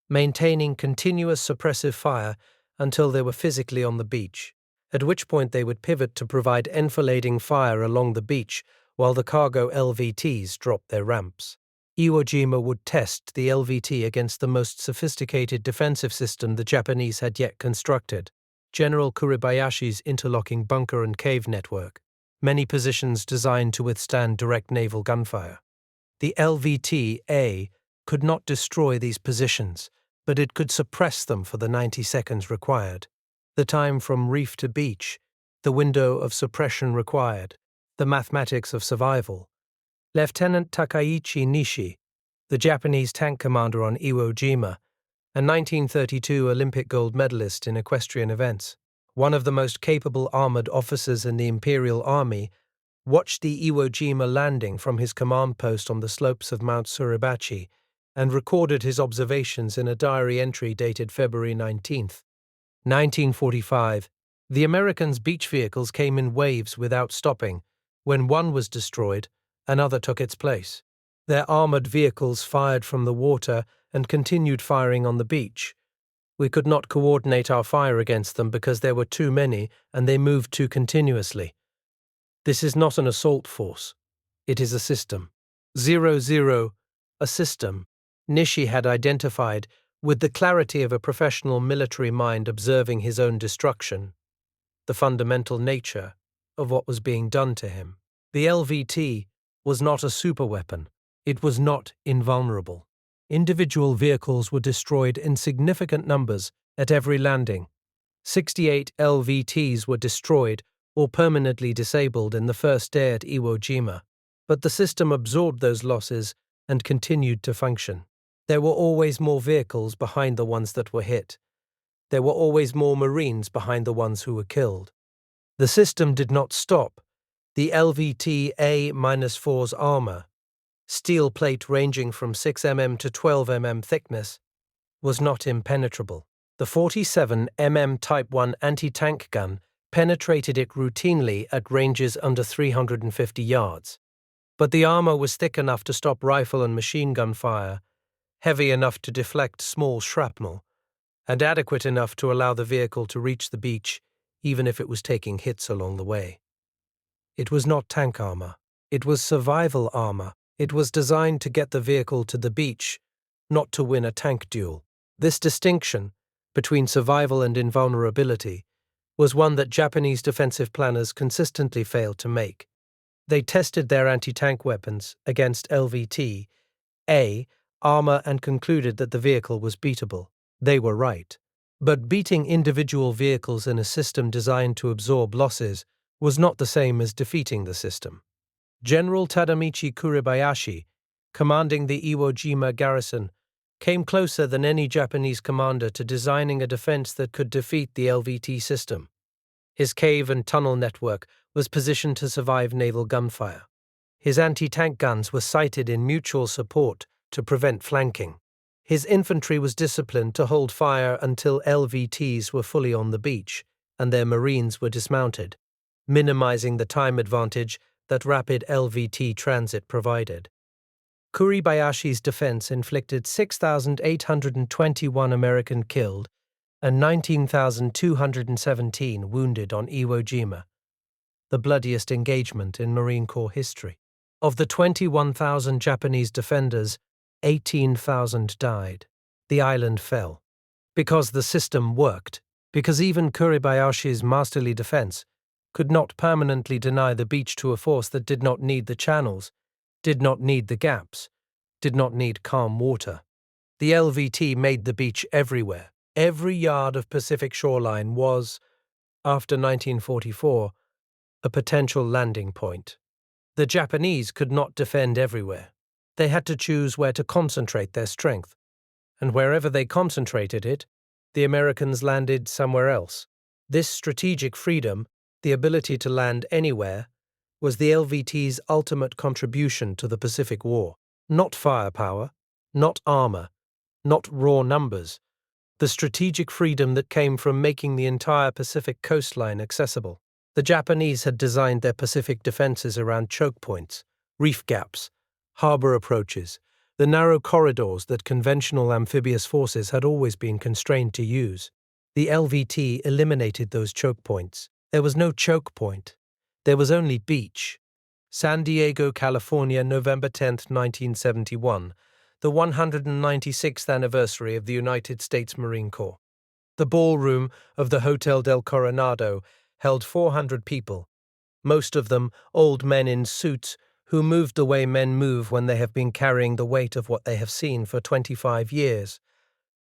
maintaining continuous suppressive fire until they were physically on the beach, at which point they would pivot to provide enfilading fire along the beach while the cargo LVTs dropped their ramps. Iwo Jima would test the LVT against the most sophisticated defensive system the Japanese had yet constructed, General Kuribayashi's interlocking bunker and cave network, many positions designed to withstand direct naval gunfire. The LVT-A could not destroy these positions, but it could suppress them for the 90 seconds required. The time from reef to beach, the window of suppression required, the mathematics of survival. Lieutenant Takaichi Nishi, the Japanese tank commander on Iwo Jima, a 1932 Olympic gold medalist in equestrian events, one of the most capable armored officers in the Imperial Army, watched the Iwo Jima landing from his command post on the slopes of Mount Suribachi and recorded his observations in a diary entry dated February 19, 1945. The Americans' beach vehicles came in waves without stopping. When one was destroyed, another took its place. Their armored vehicles fired from the water and continued firing on the beach. We could not coordinate our fire against them because there were too many and they moved too continuously. This is not an assault force. It is a system. 0-0, a system, Nishi had identified with the clarity of a professional military mind observing his own destruction, the fundamental nature of what was being done to him. The LVT was not a superweapon. It was not invulnerable. Individual vehicles were destroyed in significant numbers at every landing. 68 LVTs were destroyed or permanently disabled in the first day at Iwo Jima, but the system absorbed those losses and continued to function. There were always more vehicles behind the ones that were hit. There were always more Marines behind the ones who were killed. The system did not stop. The LVT A-4's armor, steel plate ranging from 6 mm to 12 mm thickness, was not impenetrable. The 47 mm Type 1 anti-tank gun penetrated it routinely at ranges under 350 yards. But the armor was thick enough to stop rifle and machine gun fire, heavy enough to deflect small shrapnel, and adequate enough to allow the vehicle to reach the beach even if it was taking hits along the way. It was not tank armor. It was survival armor. It was designed to get the vehicle to the beach, not to win a tank duel. This distinction between survival and invulnerability was one that Japanese defensive planners consistently failed to make. They tested their anti-tank weapons against LVT A armor and concluded that the vehicle was beatable. They were right. But beating individual vehicles in a system designed to absorb losses was not the same as defeating the system. General Tadamichi Kuribayashi, commanding the Iwo Jima garrison, came closer than any Japanese commander to designing a defense that could defeat the LVT system. His cave and tunnel network was positioned to survive naval gunfire. His anti-tank guns were sighted in mutual support to prevent flanking. His infantry was disciplined to hold fire until LVTs were fully on the beach and their marines were dismounted, minimizing the time advantage that rapid LVT transit provided. Kuribayashi's defense inflicted 6,821 American killed and 19,217 wounded on Iwo Jima, the bloodiest engagement in Marine Corps history. Of the 21,000 Japanese defenders, 18,000 died. The island fell. Because the system worked, because even Kuribayashi's masterly defense could not permanently deny the beach to a force that did not need the channels, did not need the gaps, did not need calm water. The LVT made the beach everywhere. Every yard of Pacific shoreline was, after 1944, a potential landing point. The Japanese could not defend everywhere. They had to choose where to concentrate their strength, and wherever they concentrated it, the Americans landed somewhere else. This strategic freedom, the ability to land anywhere, was the LVT's ultimate contribution to the Pacific War. Not firepower, not armor, not raw numbers. The strategic freedom that came from making the entire Pacific coastline accessible. The Japanese had designed their Pacific defenses around choke points, reef gaps, harbor approaches, the narrow corridors that conventional amphibious forces had always been constrained to use. The LVT eliminated those choke points. There was no choke point. There was only beach. San Diego, California, November 10, 1971, the 196th anniversary of the United States Marine Corps. The ballroom of the Hotel del Coronado held 400 people, most of them old men in suits who moved the way men move when they have been carrying the weight of what they have seen for 25 years,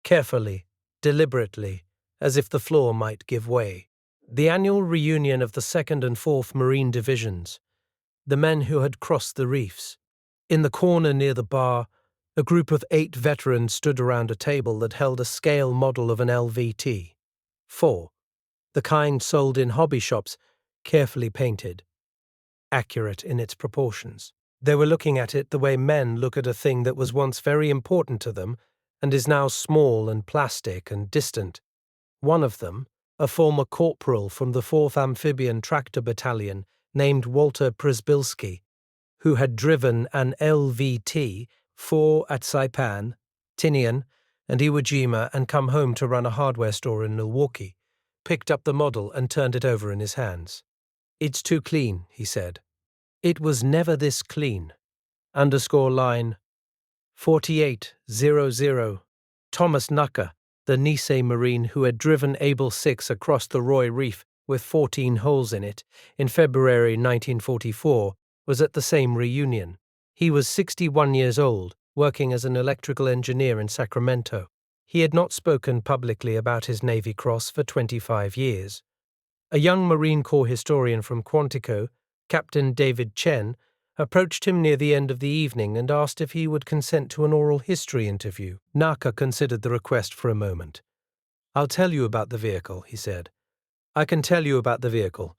carefully, deliberately, as if the floor might give way. The annual reunion of the 2nd and 4th Marine Divisions, the men who had crossed the reefs. In the corner near the bar, a group of 8 veterans stood around a table that held a scale model of an LVT. 4. The kind sold in hobby shops, carefully painted, accurate in its proportions. They were looking at it the way men look at a thing that was once very important to them and is now small and plastic and distant. One of them, a former corporal from the 4th Amphibian Tractor Battalion named Walter Przybylski, who had driven an LVT-4 at Saipan, Tinian, and Iwo Jima and come home to run a hardware store in Milwaukee, picked up the model and turned it over in his hands. "It's too clean," he said. "It was never this clean." _line 4800. Thomas Nucker, the Nisei Marine who had driven Able 6 across the Roy Reef with 14 holes in it in February 1944, was at the same reunion. He was 61 years old, working as an electrical engineer in Sacramento. He had not spoken publicly about his Navy Cross for 25 years. A young Marine Corps historian from Quantico, Captain David Chen, approached him near the end of the evening and asked if he would consent to an oral history interview. Naka considered the request for a moment. "I'll tell you about the vehicle," he said. "I can tell you about the vehicle.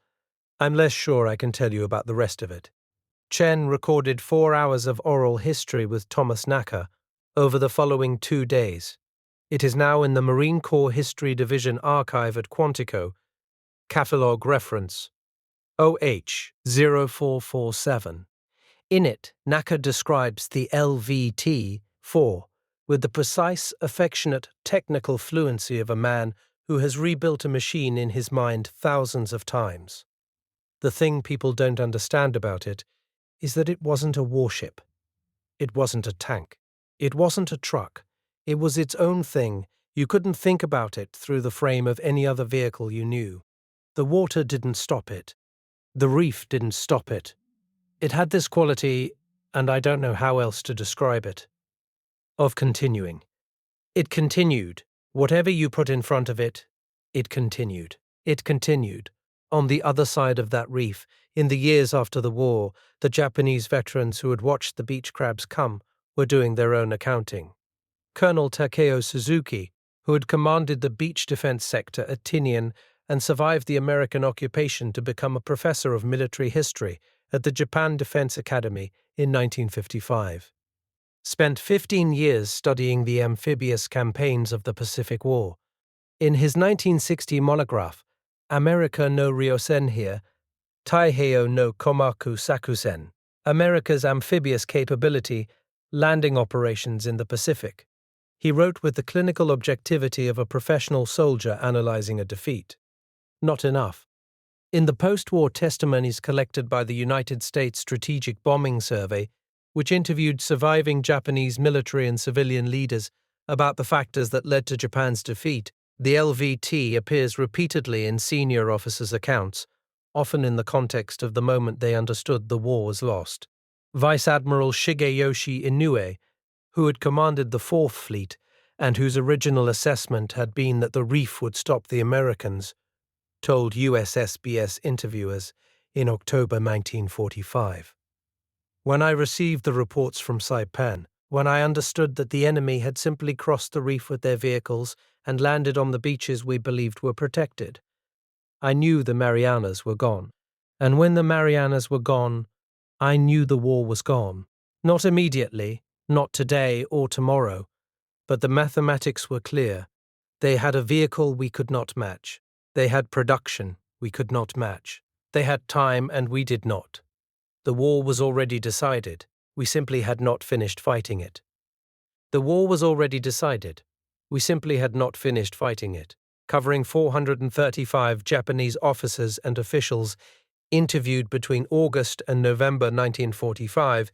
I'm less sure I can tell you about the rest of it. Chen recorded 4 hours of oral history with Thomas Nacker over the following 2 days. It is now in the Marine Corps History Division archive at Quantico, Catalogue reference OH0447. In it, Nacker describes the LVT-4 with the precise, affectionate, technical fluency of a man who has rebuilt a machine in his mind thousands of times. The thing people don't understand about it is that it wasn't a warship. It wasn't a tank. It wasn't a truck. It was its own thing. You couldn't think about it through the frame of any other vehicle you knew. The water didn't stop it. The reef didn't stop it. It had this quality, and I don't know how else to describe it, of continuing. It continued. Whatever you put in front of it, it continued. It continued. On the other side of that reef, in the years after the war, the Japanese veterans who had watched the beach crabs come were doing their own accounting. Colonel Takeo Suzuki, who had commanded the beach defense sector at Tinian and survived the American occupation to become a professor of military history at the Japan Defense Academy in 1955, spent 15 years studying the amphibious campaigns of the Pacific War. In his 1960 monograph, America no Ryosen here, Taiheiyo no Komaku Sakusen, America's Amphibious Capability, Landing Operations in the Pacific, he wrote with the clinical objectivity of a professional soldier analyzing a defeat. Not enough. In the post-war testimonies collected by the United States Strategic Bombing Survey, which interviewed surviving Japanese military and civilian leaders about the factors that led to Japan's defeat, the LVT appears repeatedly in senior officers' accounts, often in the context of the moment they understood the war was lost. Vice Admiral Shigeyoshi Inoue, who had commanded the Fourth Fleet and whose original assessment had been that the reef would stop the Americans, told USSBS interviewers in October 1945. When I received the reports from Saipan, when I understood that the enemy had simply crossed the reef with their vehicles and landed on the beaches we believed were protected, I knew the Marianas were gone. And when the Marianas were gone, I knew the war was gone. Not immediately, not today or tomorrow, but the mathematics were clear. They had a vehicle we could not match. They had production we could not match. They had time and we did not. The war was already decided. We simply had not finished fighting it. The war was already decided. We simply had not finished fighting it. Covering 435 Japanese officers and officials interviewed between August and November 1945,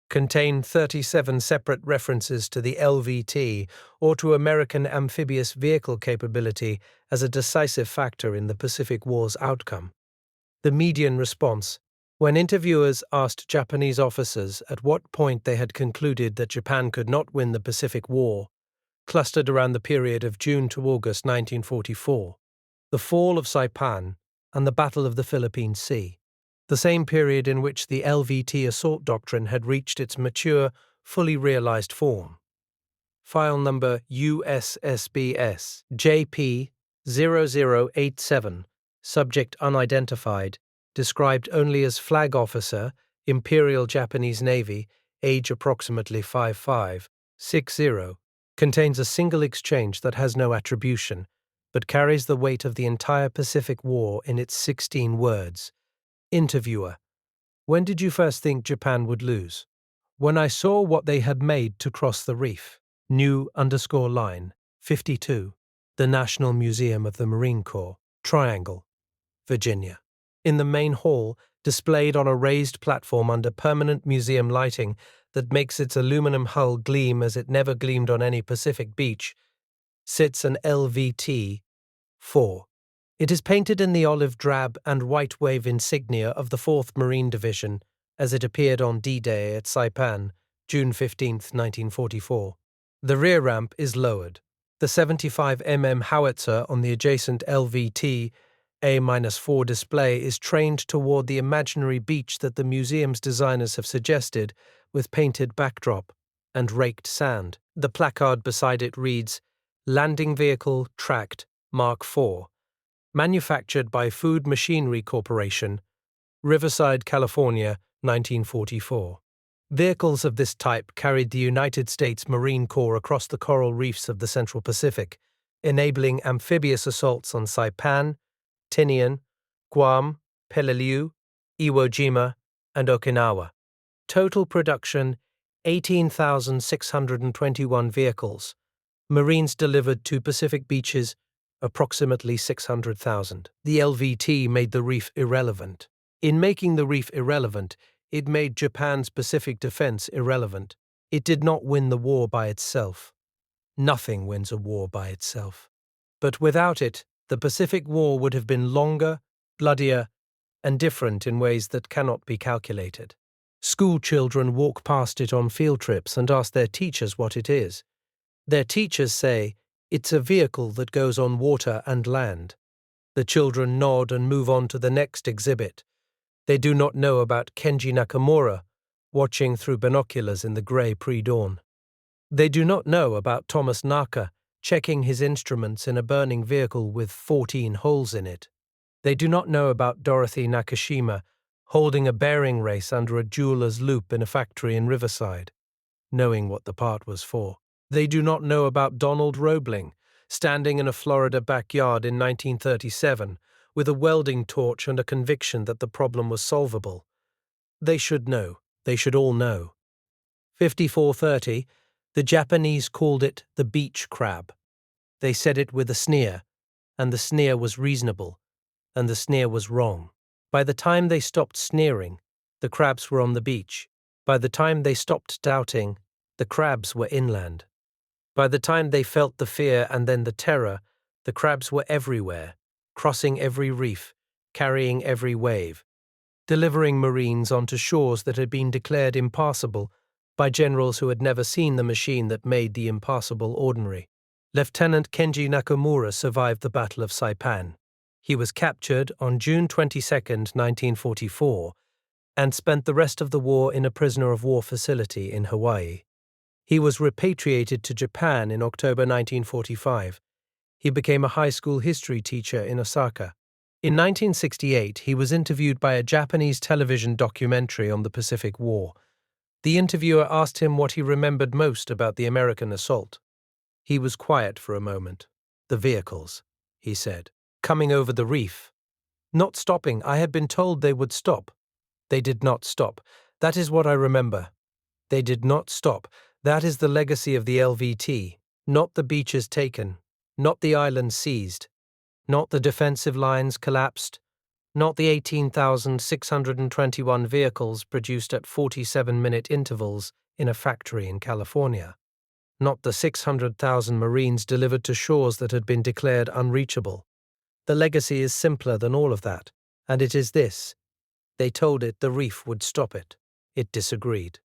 contained 37 separate references to the LVT or to American amphibious vehicle capability as a decisive factor in the Pacific War's outcome. The median response, when interviewers asked Japanese officers at what point they had concluded that Japan could not win the Pacific War, clustered around the period of June to August 1944, the fall of Saipan, and the Battle of the Philippine Sea, the same period in which the LVT assault doctrine had reached its mature, fully realized form. File number USSBS JP0087, subject unidentified, described only as flag officer, Imperial Japanese Navy, age approximately 5560, contains a single exchange that has no attribution, but carries the weight of the entire Pacific War in its 16 words. Interviewer: when did you first think Japan would lose? When I saw what they had made to cross the reef. New_line 52. The National Museum of the Marine Corps, Triangle, Virginia. In the main hall, displayed on a raised platform under permanent museum lighting that makes its aluminum hull gleam as it never gleamed on any Pacific beach, sits an LVT-4. It is painted in the olive drab and white wave insignia of the 4th Marine Division as it appeared on D-Day at Saipan, June 15, 1944. The rear ramp is lowered. The 75 mm howitzer on the adjacent LVT A-4 display is trained toward the imaginary beach that the museum's designers have suggested, with painted backdrop and raked sand. The placard beside it reads, Landing Vehicle Tracked Mark IV, Manufactured by Food Machinery Corporation, Riverside, California, 1944. Vehicles of this type carried the United States Marine Corps across the coral reefs of the Central Pacific, enabling amphibious assaults on Saipan, Tinian, Guam, Peleliu, Iwo Jima, and Okinawa. Total production 18,621 vehicles. Marines delivered to Pacific beaches approximately 600,000. The LVT made the reef irrelevant. In making the reef irrelevant, it made Japan's Pacific defense irrelevant. It did not win the war by itself. Nothing wins a war by itself. But without it, the Pacific War would have been longer, bloodier, and different in ways that cannot be calculated. School children walk past it on field trips and ask their teachers what it is. Their teachers say, "It's a vehicle that goes on water and land." The children nod and move on to the next exhibit. They do not know about Kenji Nakamura watching through binoculars in the grey pre-dawn. They do not know about Thomas Naka checking his instruments in a burning vehicle with 14 holes in it. They do not know about Dorothy Nakashima holding a bearing race under a jeweler's loop in a factory in Riverside, knowing what the part was for. They do not know about Donald Roebling standing in a Florida backyard in 1937 with a welding torch and a conviction that the problem was solvable. They should know. They should all know. 5430, the Japanese called it the beach crab. They said it with a sneer, and the sneer was reasonable, and the sneer was wrong. By the time they stopped sneering, the crabs were on the beach. By the time they stopped doubting, the crabs were inland. By the time they felt the fear and then the terror, the crabs were everywhere, crossing every reef, carrying every wave, delivering Marines onto shores that had been declared impassable by generals who had never seen the machine that made the impassable ordinary. Lieutenant Kenji Nakamura survived the Battle of Saipan. He was captured on June 22, 1944, and spent the rest of the war in a prisoner-of-war facility in Hawaii. He was repatriated to Japan in October 1945. He became a high school history teacher in Osaka. In 1968, he was interviewed by a Japanese television documentary on the Pacific War. The interviewer asked him what he remembered most about the American assault. He was quiet for a moment. "The vehicles," he said, "coming over the reef. Not stopping. I had been told they would stop. They did not stop. That is what I remember. They did not stop. That is the legacy of the LVT. Not the beaches taken. Not the islands seized. Not the defensive lines collapsed. Not the 18,621 vehicles produced at 47-minute intervals in a factory in California. Not the 600,000 Marines delivered to shores that had been declared unreachable. The legacy is simpler than all of that, and it is this. They told it the reef would stop it. It disagreed.